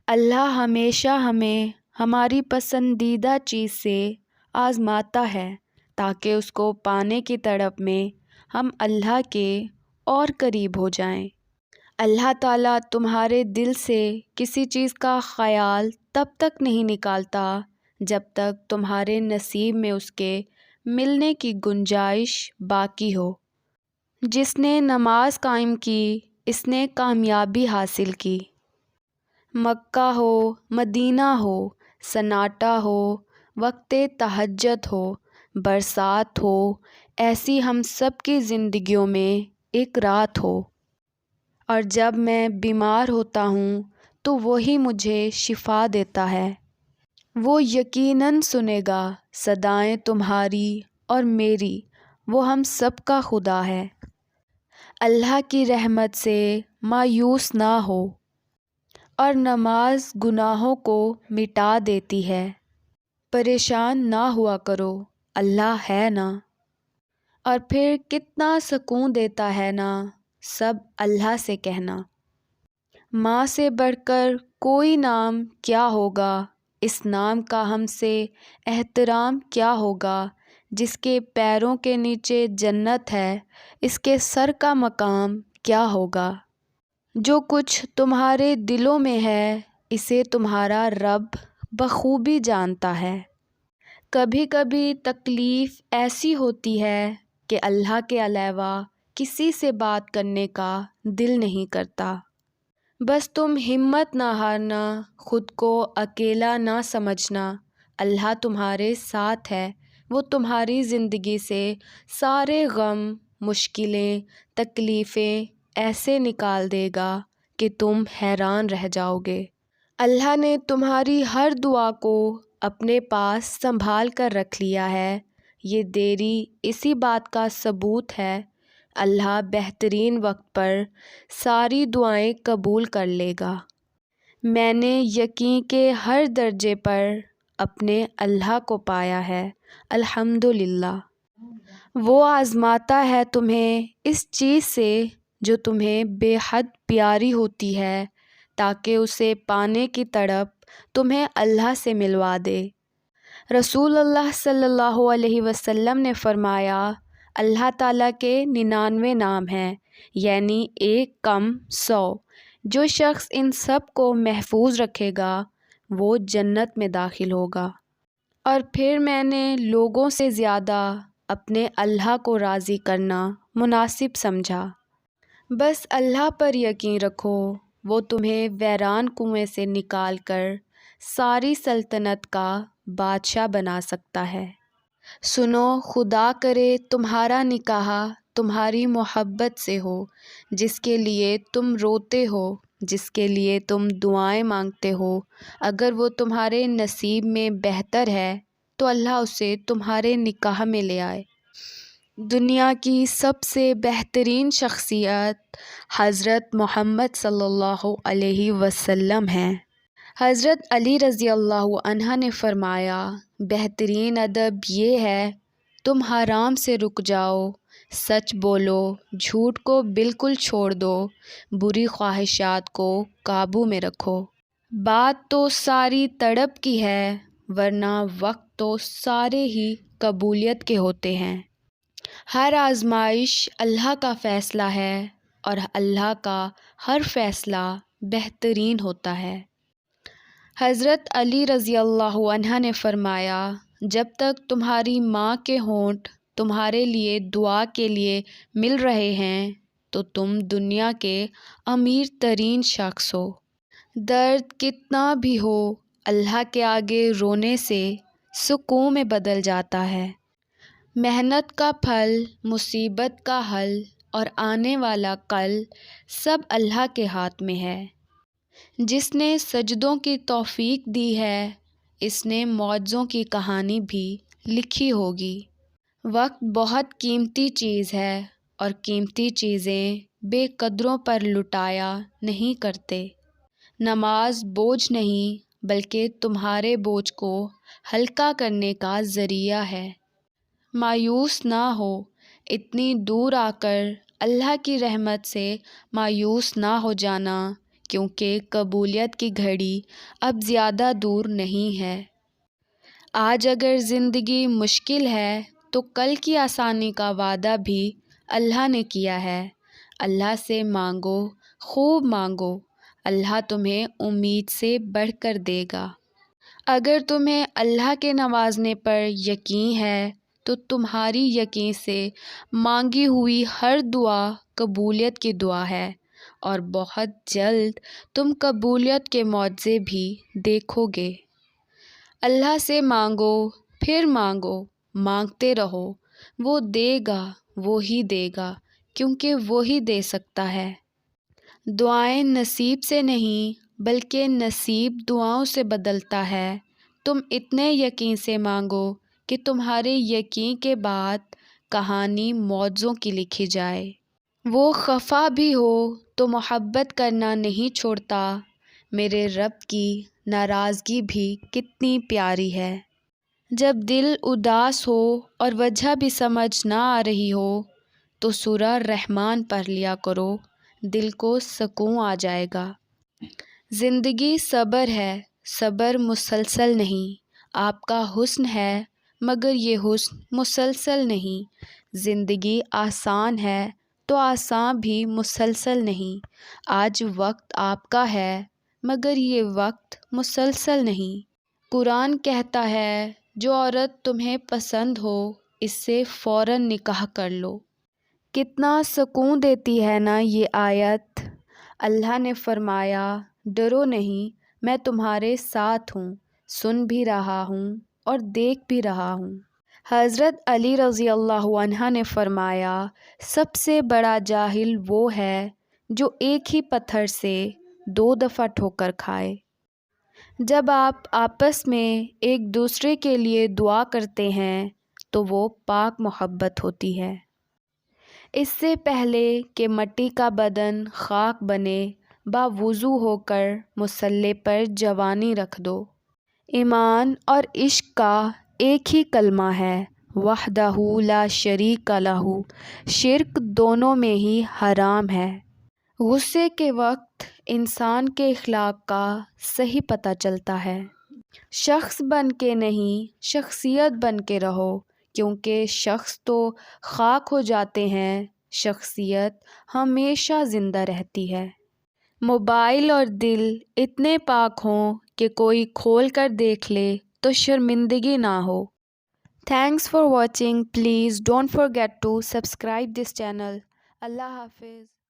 اللہ ہمیشہ ہمیں ہماری پسندیدہ چیز سے آزماتا ہے تاکہ اس کو پانے کی تڑپ میں ہم اللہ کے اور قریب ہو جائیں۔ اللہ تعالیٰ تمہارے دل سے کسی چیز کا خیال تب تک نہیں نکالتا جب تک تمہارے نصیب میں اس کے ملنے کی گنجائش باقی ہو۔ جس نے نماز قائم کی اس نے کامیابی حاصل کی۔ مکہ ہو، مدینہ ہو، سناٹا ہو، وقت تہجد ہو، برسات ہو، ایسی ہم سب کی زندگیوں میں ایک رات ہو، اور جب میں بیمار ہوتا ہوں تو وہی مجھے شفا دیتا ہے۔ وہ یقیناً سنے گا صدائیں تمہاری اور میری، وہ ہم سب کا خدا ہے۔ اللہ کی رحمت سے مایوس نہ ہو، اور نماز گناہوں کو مٹا دیتی ہے۔ پریشان نہ ہوا کرو، اللہ ہے نا، اور پھر کتنا سکون دیتا ہے نا سب اللہ سے کہنا۔ ماں سے بڑھ کر کوئی نام کیا ہوگا، اس نام کا ہم سے احترام کیا ہوگا۔ جس کے پیروں کے نیچے جنت ہے، اس کے سر کا مقام کیا ہوگا۔ جو کچھ تمہارے دلوں میں ہے اسے تمہارا رب بخوبی جانتا ہے۔ کبھی کبھی تکلیف ایسی ہوتی ہے کہ اللہ کے علاوہ کسی سے بات کرنے کا دل نہیں کرتا۔ بس تم ہمت نہ ہارنا، خود کو اکیلا نہ سمجھنا، اللہ تمہارے ساتھ ہے۔ وہ تمہاری زندگی سے سارے غم، مشکلیں، تکلیفیں ایسے نکال دے گا کہ تم حیران رہ جاؤ گے۔ اللہ نے تمہاری ہر دعا کو اپنے پاس سنبھال کر رکھ لیا ہے۔ یہ دیری اسی بات کا ثبوت ہے۔ اللہ بہترین وقت پر ساری دعائیں قبول کر لے گا۔ میں نے یقین کے ہر درجے پر اپنے اللہ کو پایا ہے، الحمدللہ۔ وہ آزماتا ہے تمہیں اس چیز سے جو تمہیں بے حد پیاری ہوتی ہے تاکہ اسے پانے کی تڑپ تمہیں اللہ سے ملوا دے۔ رسول اللہ صلی اللہ علیہ وسلم نے فرمایا، اللہ تعالیٰ کے 99 نام ہیں، یعنی ایک کم 100۔ جو شخص ان سب کو محفوظ رکھے گا وہ جنت میں داخل ہوگا۔ اور پھر میں نے لوگوں سے زیادہ اپنے اللہ کو راضی کرنا مناسب سمجھا۔ بس اللہ پر یقین رکھو، وہ تمہیں ویران کنویں سے نکال کر ساری سلطنت کا بادشاہ بنا سکتا ہے۔ سنو، خدا کرے تمہارا نکاح تمہاری محبت سے ہو، جس کے لیے تم روتے ہو، جس کے لیے تم دعائیں مانگتے ہو۔ اگر وہ تمہارے نصیب میں بہتر ہے تو اللہ اسے تمہارے نکاح میں لے آئے۔ دنیا کی سب سے بہترین شخصیت حضرت محمد صلی اللہ علیہ وسلم ہیں۔ حضرت علی رضی اللہ عنہ نے فرمایا، بہترین ادب یہ ہے تم حرام سے رک جاؤ، سچ بولو، جھوٹ کو بالکل چھوڑ دو، بری خواہشات کو قابو میں رکھو۔ بات تو ساری تڑپ کی ہے، ورنہ وقت تو سارے ہی قبولیت کے ہوتے ہیں۔ ہر آزمائش اللہ کا فیصلہ ہے، اور اللہ کا ہر فیصلہ بہترین ہوتا ہے۔ حضرت علی رضی اللہ عنہ نے فرمایا، جب تک تمہاری ماں کے ہونٹ تمہارے لیے دعا کے لیے مل رہے ہیں تو تم دنیا کے امیر ترین شخص ہو۔ درد کتنا بھی ہو، اللہ کے آگے رونے سے سکون میں بدل جاتا ہے۔ محنت کا پھل، مصیبت کا حل اور آنے والا کل سب اللہ کے ہاتھ میں ہے۔ جس نے سجدوں کی توفیق دی ہے اس نے معجزوں کی کہانی بھی لکھی ہوگی۔ وقت بہت قیمتی چیز ہے، اور قیمتی چیزیں بے قدروں پر لٹایا نہیں کرتے۔ نماز بوجھ نہیں بلکہ تمہارے بوجھ کو ہلکا کرنے کا ذریعہ ہے۔ مایوس نہ ہو، اتنی دور آ کر اللہ کی رحمت سے مایوس نہ ہو جانا، کیونکہ قبولیت کی گھڑی اب زیادہ دور نہیں ہے۔ آج اگر زندگی مشکل ہے تو کل کی آسانی کا وعدہ بھی اللہ نے کیا ہے۔ اللہ سے مانگو، خوب مانگو، اللہ تمہیں امید سے بڑھ کر دے گا۔ اگر تمہیں اللہ کے نوازنے پر یقین ہے تو تمہاری یقین سے مانگی ہوئی ہر دعا قبولیت کی دعا ہے، اور بہت جلد تم قبولیت کے معجزے بھی دیکھو گے۔ اللہ سے مانگو، پھر مانگو، مانگتے رہو، وہ دے گا، وہی دے گا، کیونکہ وہی دے سکتا ہے۔ دعائیں نصیب سے نہیں بلکہ نصیب دعاؤں سے بدلتا ہے۔ تم اتنے یقین سے مانگو کہ تمہارے یقین کے بعد کہانی معجزوں کی لکھی جائے۔ وہ خفا بھی ہو تو محبت کرنا نہیں چھوڑتا۔ میرے رب کی ناراضگی بھی کتنی پیاری ہے۔ جب دل اداس ہو اور وجہ بھی سمجھ نہ آ رہی ہو تو سورہ رحمان پڑھ لیا کرو، دل کو سکون آ جائے گا۔ زندگی صبر ہے، صبر مسلسل نہیں۔ آپ کا حسن ہے مگر یہ حسن مسلسل نہیں۔ زندگی آسان ہے تو آسان بھی مسلسل نہیں۔ آج وقت آپ کا ہے مگر یہ وقت مسلسل نہیں۔ قرآن کہتا ہے جو عورت تمہیں پسند ہو اس سے فوراً نکاح کر لو۔ کتنا سکون دیتی ہے نا یہ آیت۔ اللہ نے فرمایا ڈرو نہیں، میں تمہارے ساتھ ہوں، سن بھی رہا ہوں اور دیکھ بھی رہا ہوں۔ حضرت علی رضی اللہ عنہ نے فرمایا سب سے بڑا جاہل وہ ہے جو ایک ہی پتھر سے 2 دفعہ ٹھوکر کھائے۔ جب آپ آپس میں ایک دوسرے کے لیے دعا کرتے ہیں تو وہ پاک محبت ہوتی ہے۔ اس سے پہلے کہ مٹی کا بدن خاک بنے، باوضو ہو کر مصلی پر جوانی رکھ دو۔ ایمان اور عشق کا ایک ہی کلمہ ہے، وحدہ لا شریک لہ۔ شرک دونوں میں ہی حرام ہے۔ غصے کے وقت انسان کے اخلاق کا صحیح پتہ چلتا ہے۔ شخص بن کے نہیں، شخصیت بن کے رہو، کیونکہ شخص تو خاک ہو جاتے ہیں، شخصیت ہمیشہ زندہ رہتی ہے۔ موبائل اور دل اتنے پاک ہوں کہ کوئی کھول کر دیکھ لے تو شرمندگی نہ ہو۔ Thanks for watching, please don't forget to subscribe this channel۔ اللہ حافظ۔